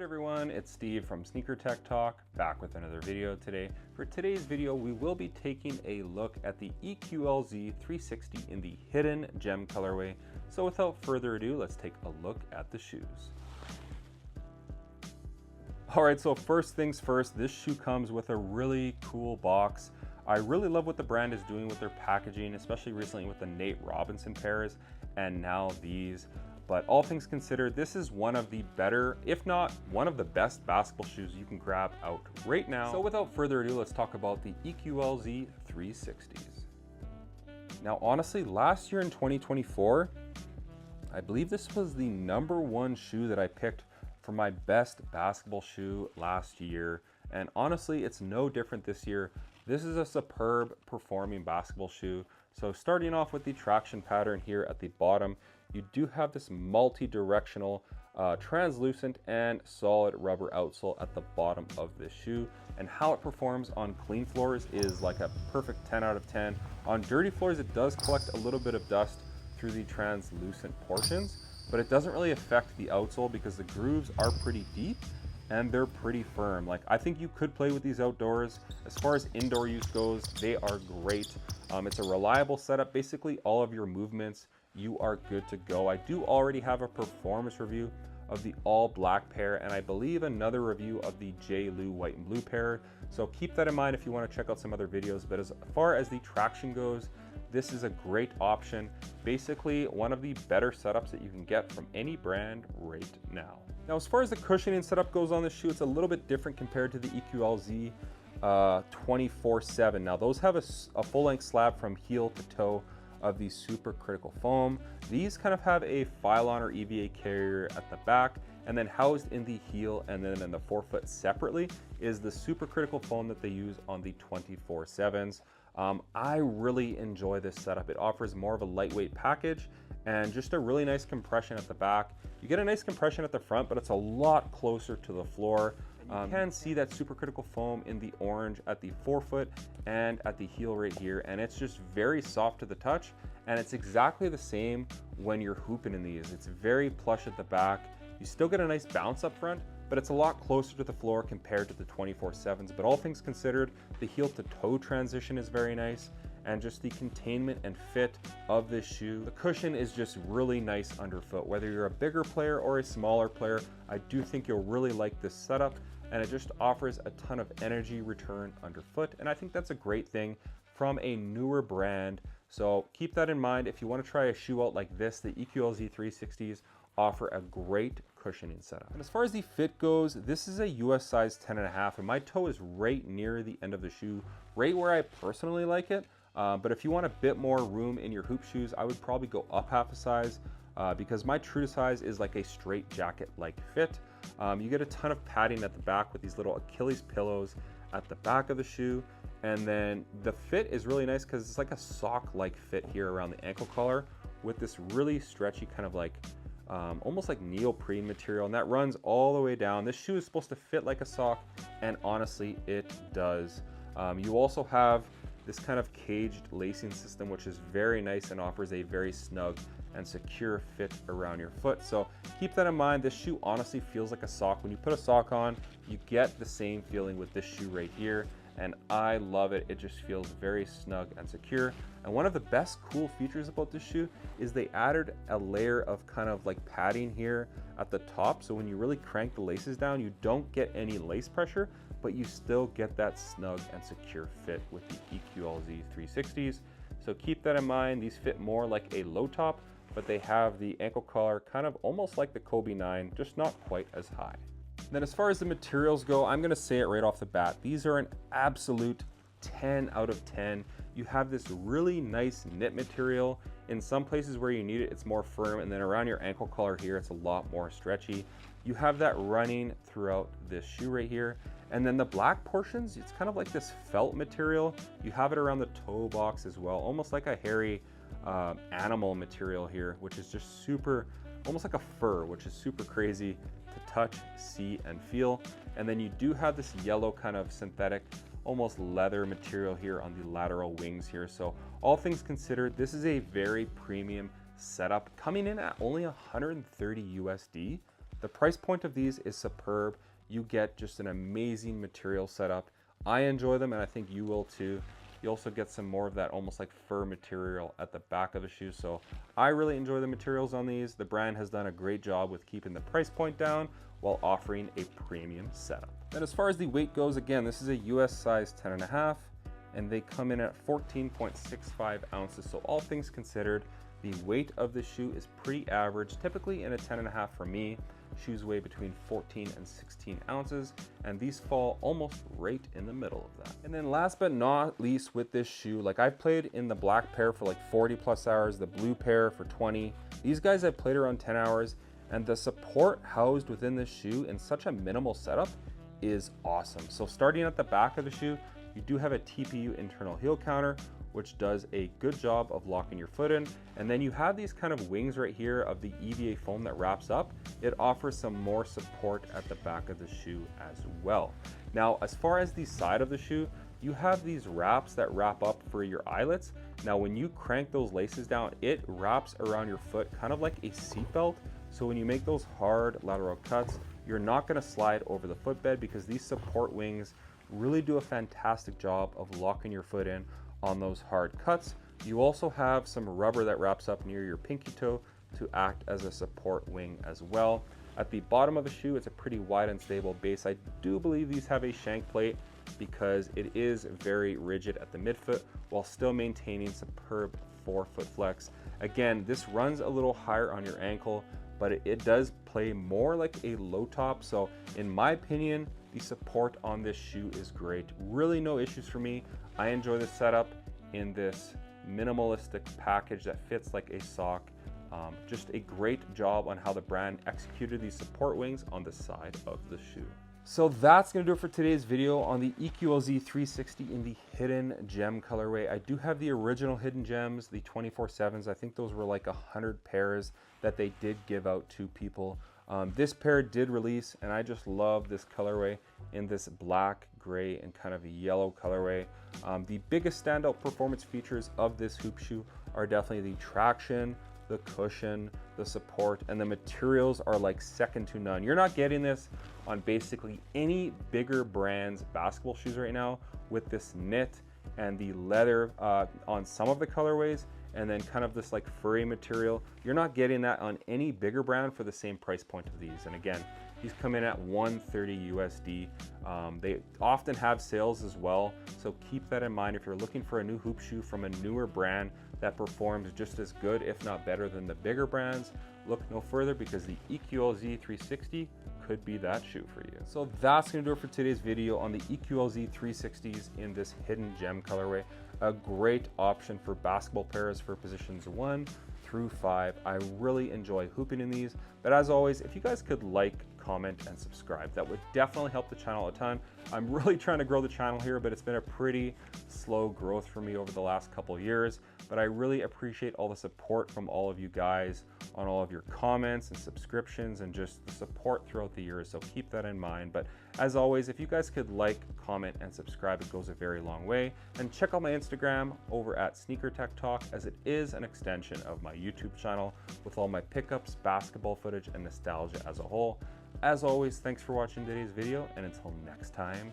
good everyone, it's Steve from Sneaker Tech Talk, back with another video today. For today's video, we will be taking a look at the EQLZ 360 in the hidden gem colorway. So without further ado, let's take a look at the shoes. All right, so first things first, this shoe comes with a really cool box. I really love what the brand is doing with their packaging, especially recently with the Nate Robinson pairs and now these. But all things considered, this is one of the better, if not one of the best basketball shoes you can grab out right now. So without further ado, let's talk about the EQLZ 360s. Now, honestly, last year in 2024, I believe this was the #1 shoe that I picked for my best basketball shoe last year. And honestly, it's no different this year. This is a superb performing basketball shoe. So starting off with the traction pattern here at the bottom, you do have this multi-directional, translucent and solid rubber outsole at the bottom of this shoe. And how it performs on clean floors is like a perfect 10 out of 10. On dirty floors, it does collect a little bit of dust through the translucent portions, but it doesn't really affect the outsole because the grooves are pretty deep and they're pretty firm. Like, I think you could play with these outdoors. As far as indoor use goes, they are great. It's a reliable setup. Basically, all of your movements, you are good to go. I do already have a performance review of the all black pair, and I believe another review of the J. Lou white and blue pair. So keep that in mind if you want to check out some other videos. But as far as the traction goes, this is a great option. Basically, one of the better setups that you can get from any brand right now. Now, as far as the cushioning setup goes on this shoe, it's a little bit different compared to the EQLZ 24/7. Now, those have a full-length slab from heel to toe of the supercritical foam. These kind of have a Phylon or EVA carrier at the back, and then housed in the heel and then in the forefoot separately is the supercritical foam that they use on the 24/7s. I really enjoy this setup. It offers more of a lightweight package and just a really nice compression at the back. You get a nice compression at the front, but it's a lot closer to the floor. You can see that supercritical foam in the orange at the forefoot and at the heel right here, and it's just very soft to the touch, and it's exactly the same when you're hooping in these. It's very plush at the back. You still get a nice bounce up front, but it's a lot closer to the floor compared to the 24/7s. But all things considered, the heel to toe transition is very nice, and just the containment and fit of this shoe. The cushion is just really nice underfoot. Whether you're a bigger player or a smaller player, I do think you'll really like this setup, and it just offers a ton of energy return underfoot. And I think that's a great thing from a newer brand. So keep that in mind. If you want to try a shoe out like this, the EQLZ 360s offer a great cushioning setup. And as far as the fit goes, this is a US size 10.5, and my toe is right near the end of the shoe, right where I personally like it. But if you want a bit more room in your hoop shoes, I would probably go up half a size because my true to size is like a straight jacket-like fit. You get a ton of padding at the back with these little Achilles pillows at the back of the shoe. And then the fit is really nice because it's like a sock-like fit here around the ankle collar with this really stretchy kind of like almost like neoprene material, and that runs all the way down. This shoe is supposed to fit like a sock, and honestly, it does. You also have this kind of caged lacing system, which is very nice and offers a very snug and secure fit around your foot. So keep that in mind. This shoe honestly feels like a sock. When you put a sock on, you get the same feeling with this shoe right here, and I love it. It just feels very snug and secure. And one of the best cool features about this shoe is they added a layer of kind of like padding here at the top. So when you really crank the laces down, you don't get any lace pressure, but you still get that snug and secure fit with the EQLZ 360s. So keep that in mind. These fit more like a low top, but they have the ankle collar kind of almost like the Kobe 9, just not quite as high. Then as far as the materials go, I'm gonna say it right off the bat. These are an absolute 10 out of 10. You have this really nice knit material. In some places where you need it, it's more firm, and then around your ankle collar here, it's a lot more stretchy. You have that running throughout this shoe right here. And then the black portions, it's kind of like this felt material. You have it around the toe box as well, almost like a hairy animal material here, which is just super, almost like a fur, which is super crazy to touch, see, and feel. And then you do have this yellow kind of synthetic, almost leather material here on the lateral wings here. So all things considered, this is a very premium setup, coming in at only $130 USD. The price point of these is superb. You get just an amazing material setup. I enjoy them, and I think you will too. You also get some more of that almost like fur material at the back of the shoe. So I really enjoy the materials on these. The brand has done a great job with keeping the price point down while offering a premium setup. And as far as the weight goes, again, this is a US size 10.5, and they come in at 14.65 ounces. So all things considered, the weight of the shoe is pretty average. Typically in a 10.5 for me, shoes weigh between 14 and 16 ounces, and these fall almost right in the middle of that. And then last but not least with this shoe, like I've played in the black pair for like 40 plus hours, the blue pair for 20. These guys I've played around 10 hours, and the support housed within this shoe in such a minimal setup is awesome. So starting at the back of the shoe, you do have a TPU internal heel counter, which does a good job of locking your foot in. And then you have these kind of wings right here of the EVA foam that wraps up. It offers some more support at the back of the shoe as well. Now, as far as the side of the shoe, you have these wraps that wrap up for your eyelets. Now, when you crank those laces down, it wraps around your foot kind of like a seat belt. So when you make those hard lateral cuts, you're not gonna slide over the footbed because these support wings really do a fantastic job of locking your foot in on those hard cuts. You also have some rubber that wraps up near your pinky toe to act as a support wing as well. At the bottom of the shoe, it's a pretty wide and stable base. I do believe these have a shank plate because it is very rigid at the midfoot while still maintaining superb forefoot flex. Again, this runs a little higher on your ankle, but it does play more like a low top. So in my opinion, the support on this shoe is great. Really no issues for me. I enjoy the setup in this minimalistic package that fits like a sock. Just a great job on how the brand executed these support wings on the side of the shoe. So that's gonna do it for today's video on the EQLZ 360 in the hidden gem colorway. I do have the original hidden gems, the 24/7s. I think those were like 100 pairs that they did give out to people. This pair did release, and I just love this colorway in this black, gray, and kind of a yellow colorway. The biggest standout performance features of this hoop shoe are definitely the traction, the cushion, the support, and the materials are like second to none. You're not getting this on basically any bigger brand's basketball shoes right now with this knit and the leather on some of the colorways, and then kind of this like furry material. You're not getting that on any bigger brand for the same price point of these. And again, these come in at $130 USD. They often have sales as well, so keep that in mind if you're looking for a new hoop shoe from a newer brand that performs just as good, if not better than the bigger brands. Look no further because the EQLZ 360 could be that shoe for you. So that's gonna do it for today's video on the EQLZ 360s in this hidden gem colorway. A great option for basketball pairs for positions 1 through 5. I really enjoy hooping in these, but as always, if you guys could like, comment, and subscribe, that would definitely help the channel a ton. I'm really trying to grow the channel here, but it's been a pretty slow growth for me over the last couple of years, but I really appreciate all the support from all of you guys on all of your comments and subscriptions and just the support throughout the years, so keep that in mind. But as always, if you guys could like, comment, and subscribe, it goes a very long way. And check out my Instagram over at Sneaker Tech Talk, as it is an extension of my YouTube channel with all my pickups, basketball footage, and nostalgia as a whole. As always, thanks for watching today's video, and until next time,